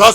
10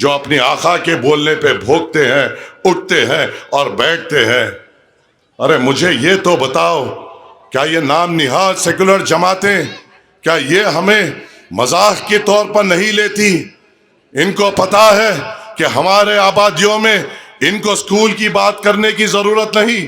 جو اپنی آقا کے بولنے پہ بھوکتے ہیں، اٹھتے ہیں اور بیٹھتے ہیں۔ ارے مجھے یہ تو بتاؤ، کیا یہ نام نہاد سیکولر جماعتیں کیا یہ ہمیں مزاح کے طور پر نہیں لیتی؟ ان کو پتا ہے کہ ہمارے آبادیوں میں ان کو سکول کی بات کرنے کی ضرورت نہیں،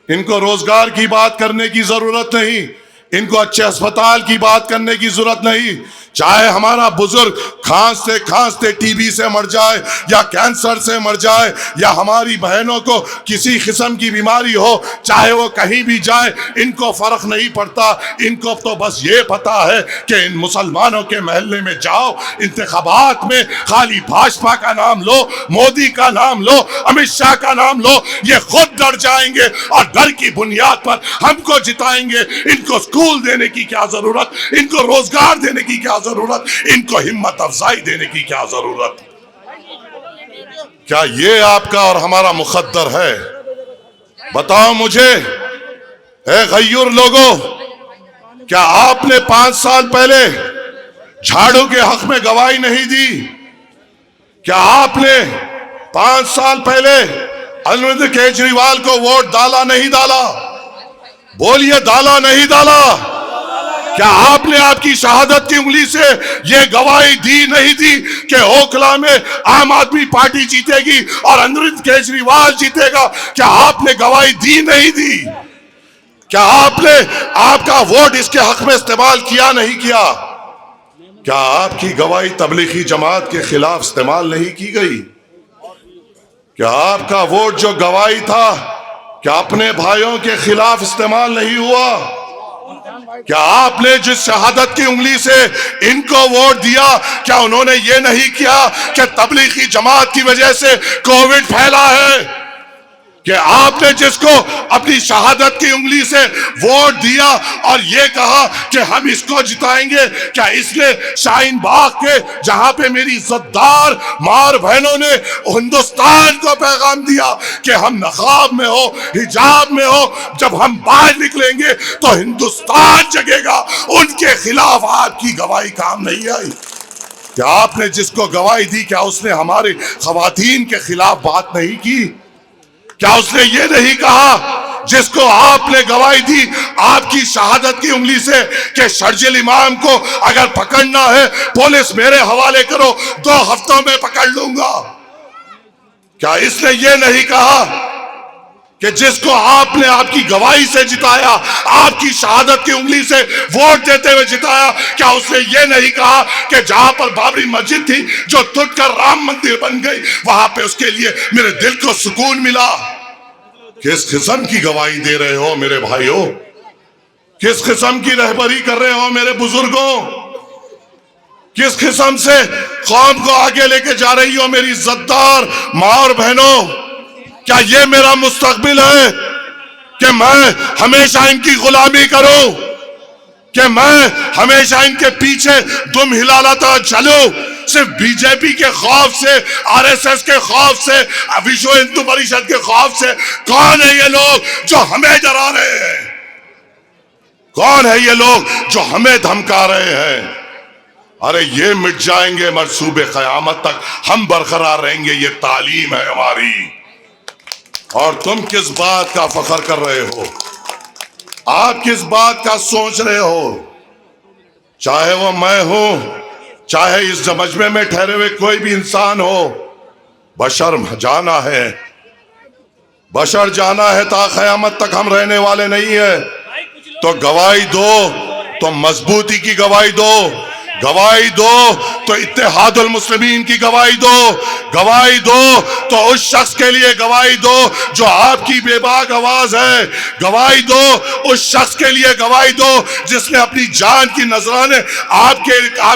ان کو روزگار کی بات کرنے کی ضرورت نہیں، ان کو اچھے اسپتال کی بات کرنے کی ضرورت نہیں۔ چاہے ہمارا بزرگ کھانستے کھانستے ٹی بی سے مر جائے یا کینسر سے مر جائے، یا ہماری بہنوں کو کسی قسم کی بیماری ہو، چاہے وہ کہیں بھی جائے، ان کو فرق نہیں پڑتا۔ ان کو تو بس یہ پتا ہے کہ ان مسلمانوں کے محلے میں جاؤ، انتخابات میں خالی بھاجپا کا نام لو، مودی کا نام لو، امت شاہ کا نام لو، یہ خود ڈر جائیں گے اور ڈر کی بنیاد پر ہم کو جتائیں گے۔ ان کو سکول دینے کی کیا ضرورت، ان کو روزگار دینے کی کیا ضرورت، ان کو ہمت افزائی دینے کی کیا ضرورت؟ کیا یہ آپ کا اور ہمارا مقدر ہے؟ بتاؤ مجھے اے غیور لوگوں، کیا آپ نے 5 سال پہلے جھاڑو کے حق میں گواہی نہیں دی؟ کیا آپ نے 5 سال پہلے اروند کیجریوال کو ووٹ ڈالا نہیں ڈالا؟ بولیے ڈالا نہیں ڈالا؟ کیا آپ نے آپ کی شہادت کی انگلی سے یہ گواہی دی نہیں دی کہ اوکھلا میں عام آدمی پارٹی جیتے گی اور اروند کیجریوال جیتے گا؟ کیا آپ نے گواہی دی نہیں دی؟ کیا آپ نے آپ کا ووٹ اس کے حق میں استعمال کیا نہیں کیا؟ کیا آپ کی گواہی تبلیغی جماعت کے خلاف استعمال نہیں کی گئی؟ کیا آپ کا ووٹ جو گواہی تھا کیا اپنے بھائیوں کے خلاف استعمال نہیں ہوا؟ کیا آپ نے جس شہادت کی انگلی سے ان کو ووٹ دیا، کیا انہوں نے یہ نہیں کیا کہ تبلیغی جماعت کی وجہ سے کووڈ پھیلا ہے؟ کہ آپ نے جس کو اپنی شہادت کی انگلی سے ووٹ دیا اور یہ کہا کہ ہم اس کو جتائیں گے، کیا اس نے شاہین باغ کے جہاں پہ میری عزت دار ماں اور بہنوں نے ہندوستان کو پیغام دیا کہ ہم نقاب میں ہو، حجاب میں ہو، جب ہم باہر نکلیں گے تو ہندوستان جگے گا، ان کے خلاف آپ کی گواہی کام نہیں آئی؟ کیا آپ نے جس کو گواہی دی کیا اس نے ہمارے خواتین کے خلاف بات نہیں کی؟ کیا اس نے یہ نہیں کہا جس کو آپ نے گواہی دی آپ کی شہادت کی انگلی سے کہ شرجیل امام کو اگر پکڑنا ہے پولیس میرے حوالے کرو، 2 ہفتوں میں پکڑ لوں گا؟ کیا اس نے یہ نہیں کہا کہ جس کو آپ نے آپ کی گواہی سے جتایا، آپ کی شہادت کی انگلی سے ووٹ دیتے ہوئے جتایا، کیا اس نے یہ نہیں کہا کہ جہاں پر بابری مسجد تھی جو ٹوٹ کر رام مندر بن گئی، وہاں پہ اس کے لیے میرے دل کو سکون ملا؟ کس قسم کی گواہی دے رہے ہو میرے بھائیوں؟ کس قسم کی رہبری کر رہے ہو میرے بزرگوں؟ کس قسم سے قوم کو آگے لے کے جا رہی ہو میری عزت دار ماں اور بہنوں؟ کیا یہ میرا مستقبل ہے کہ میں ہمیشہ ان کی غلامی کروں، کہ میں ہمیشہ ان کے پیچھے دم ہلاتا چلوں، صرف بی جے پی کے خوف سے، آر ایس ایس کے خوف سے، وشو ہندو پریشد کے خوف سے؟ کون ہے یہ لوگ جو ہمیں ڈرا رہے ہیں؟ کون ہے یہ لوگ جو ہمیں دھمکا رہے ہیں؟ ارے یہ مٹ جائیں گے منصوبے قیامت تک، ہم برقرار رہیں گے، یہ تعلیم ہے ہماری۔ اور تم کس بات کا فخر کر رہے ہو؟ آپ کس بات کا سوچ رہے ہو؟ چاہے وہ میں ہوں، چاہے اس مجمع میں ٹھہرے ہوئے کوئی بھی انسان ہو، بشر جانا ہے، بشر جانا ہے، تا قیامت تک ہم رہنے والے نہیں ہیں۔ تو گواہی دو تو مضبوطی کی گواہی دو، گواہی دو تو اتحاد المسلمین کی گواہی دو، گواہی دو تو اس شخص کے لیے گواہی دو جو آپ کی بے باک آواز ہے، گواہی دو اس شخص کے لیے گواہی دو جس نے اپنی جان کی نذرانے آپ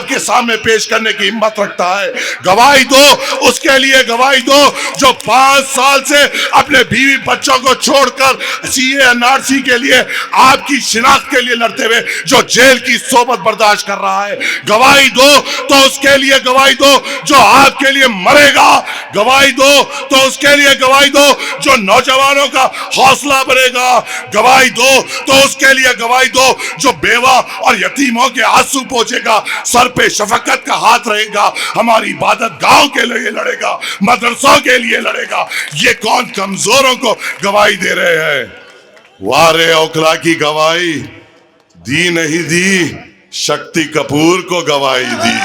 کے سامنے پیش کرنے کی ہمت رکھتا ہے، گواہی دو اس کے لیے، گواہی دو جو 5 سال سے اپنے بیوی بچوں کو چھوڑ کر سی اے این آر سی کے لیے، آپ کی شناخت کے لیے لڑتے ہوئے جو جیل کی صحبت برداشت کر رہا ہے، گواہی دو تو اس کے لیے گواہی دو جو آپ کے لیے مرے گا، گواہی دو تو اس کے لیے گواہی دو جو نوجوانوں کا حوصلہ بنے گا، گواہی دو تو اس کے لیے گواہی دو جو بیوہ اور یتیموں کے آنسو پوچھے گا، سر پہ شفقت کا ہاتھ رہے گا، ہماری عبادت گاہوں کے لیے لڑے گا، مدرسوں کے لیے لڑے گا۔ یہ کون کمزوروں کو گواہی دے رہے ہیں؟ وارے اوکھلا کی گواہی دی نہیں دی، شکتی کپور کو گواہی دی۔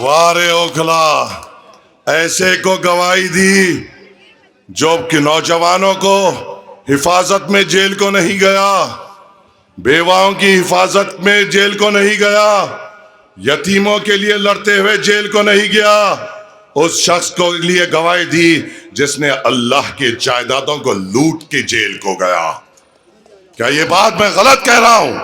وارے اوکھلا ایسے کو گواہی دی جو کہ نوجوانوں کو حفاظت میں جیل کو نہیں گیا، بیواؤں کی حفاظت میں جیل کو نہیں گیا، یتیموں کے لیے لڑتے ہوئے جیل کو نہیں گیا، اس شخص کو لیے گواہی دی جس نے اللہ کے جائیدادوں کو لوٹ کے جیل کو گیا۔ کیا یہ بات میں غلط کہہ رہا ہوں؟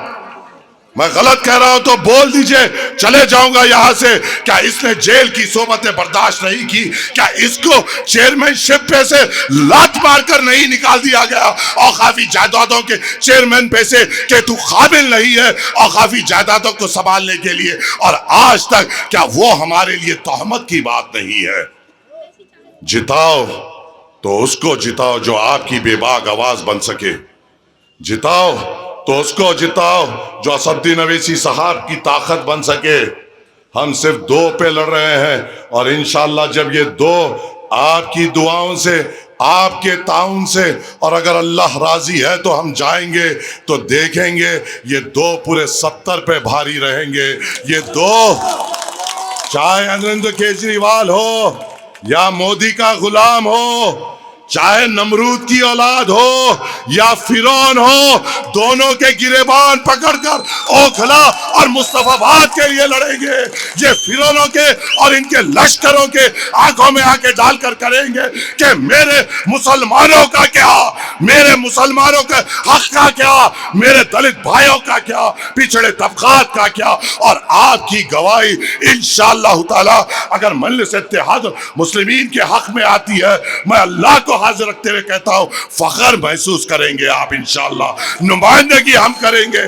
میں غلط کہہ رہا ہوں تو بول دیجئے، چلے جاؤں گا یہاں سے۔ کیا اس نے جیل کی صحبتیں برداشت نہیں کی؟ کیا اس کو چیئرمین شپ پہ سے لات مار کر نہیں نکال دیا گیا اوقافی جائیدادوں کے چیئرمین پہ سے کہ تو قابل نہیں ہے اوقافی جائیدادوں کو سنبھالنے کے لیے؟ اور آج تک کیا وہ ہمارے لیے تہمت کی بات نہیں ہے؟ جتاؤ تو اس کو جتاؤ جو آپ کی بے باک آواز بن سکے، جتاؤ تو اس کو جتاؤ جو اسدالدین اویسی صاحب کی طاقت بن سکے۔ ہم صرف دو پہ لڑ رہے ہیں، اور انشاءاللہ جب یہ دو آپ کی دعاؤں سے، آپ کے تعاون سے، اور اگر اللہ راضی ہے تو ہم جائیں گے تو دیکھیں گے یہ دو پورے 70 پہ بھاری رہیں گے۔ یہ دو، چاہے اروند کیجریوال ہو یا مودی کا غلام ہو، چاہے نمرود کی اولاد ہو یا فرعون ہو، دونوں کے گریبان پکڑ کر اوکھلا اور مصطفی آباد کے لیے لڑیں گے۔ یہ فرعونوں کے اور ان کے لشکروں کے آنکھوں میں آ کے ڈال کر کریں گے کہ میرے مسلمانوں کا کیا، میرے مسلمانوں کے حق کا کیا، میرے دلت بھائیوں کا کیا، پچھڑے طبقات کا کیا۔ اور آپ کی گواہی انشاءاللہ تعالی اگر مجلس اتحاد المسلمین کے حق میں آتی ہے، میں اللہ کو حاضر رکھتے ہوئے کہتا ہوں فخر محسوس کریں گے آپ انشاءاللہ، نمائندگی ہم کریں گے،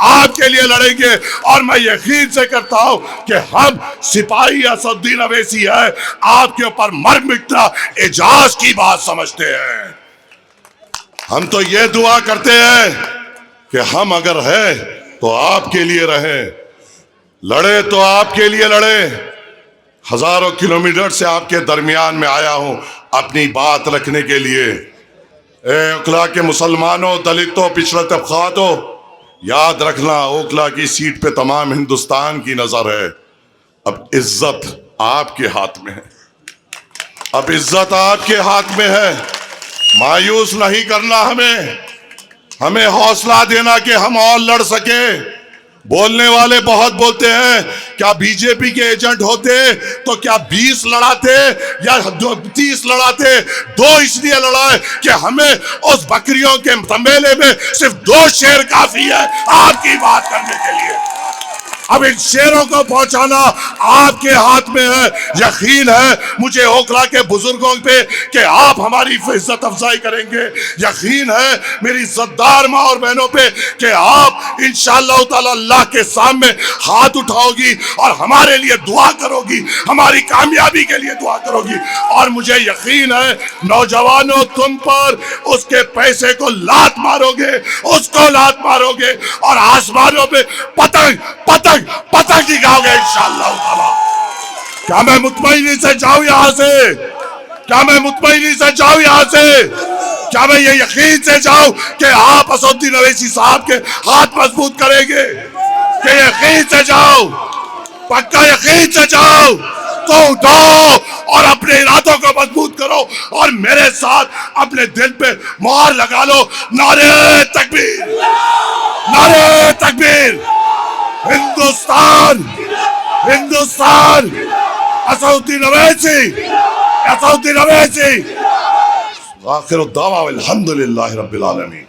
آپ کے لیے لڑیں گے۔ اور میں یقین سے کرتا ہوں کہ ہم سپاہی اسدالدین اویسی ہے، آپ کے اوپر مر مٹنا اعجاز کی بات سمجھتے ہیں۔ ہم تو یہ دعا کرتے ہیں کہ ہم اگر ہے تو آپ کے لیے رہیں، لڑے تو آپ کے لیے لڑے۔ ہزاروں کلومیٹر سے آپ کے درمیان میں آیا ہوں اپنی بات رکھنے کے لیے۔ اے اوکھلا کے مسلمانوں، دلتوں، پچھڑے طبقاتوں، یاد رکھنا اوکھلا کی سیٹ پہ تمام ہندوستان کی نظر ہے۔ اب عزت آپ کے ہاتھ میں ہے، اب عزت آپ کے ہاتھ میں ہے۔ مایوس نہیں کرنا ہمیں حوصلہ دینا کہ ہم اور لڑ سکے۔ بولنے والے بہت بولتے ہیں، کیا بی جے پی کے ایجنٹ ہوتے تو کیا 20 لڑاتے یا 30 لڑاتے؟ 2 اس لیے لڑائے کہ ہمیں اس بکریوں کے تمیلے میں صرف 2 شیر کافی ہے آپ کی بات کرنے کے لیے۔ اب ان شیروں کو پہنچانا آپ کے ہاتھ میں ہے۔ یقین ہے مجھے اوکھلا کے بزرگوں پہ کہ آپ ہماری عزت افزائی کریں گے، یقین ہے میری عزتدار ماں اور بہنوں پہ کہ آپ انشاءاللہ تعالی اللہ کے سامنے ہاتھ اٹھاؤ گی اور ہمارے لیے دعا کرو گی، ہماری کامیابی کے لیے دعا کرو گی۔ اور مجھے یقین ہے نوجوانوں تم پر اس کے پیسے کو لات مارو گے، اس کو لات مارو گے، اور آسمانوں پہ پتنگ دکھاؤ گے انشاءاللہ تعالی۔ کیا میں مطمئنی سے جاؤں یہاں سے؟ کیا میں مطمئنی سے جاؤں یہاں سے؟ کیا میں یہ یقین سے جاؤں کہ آپ اسدالدین اویسی صاحب کے ہاتھ مضبوط کریں گے؟ کہ یقین سے جاؤ، پکا یقین سے جاؤ تو اٹھاؤ اور اپنے ارادوں کو مضبوط کرو اور میرے ساتھ اپنے دل پہ مہر لگا لو۔ نعرہ تکبیر، نعرہ تکبیر، ہندوستان، ہندوستان، اسدالدین اویسی، اسدالدین اویسی۔ آخر الدعوہ والحمدللہ رب العالمین۔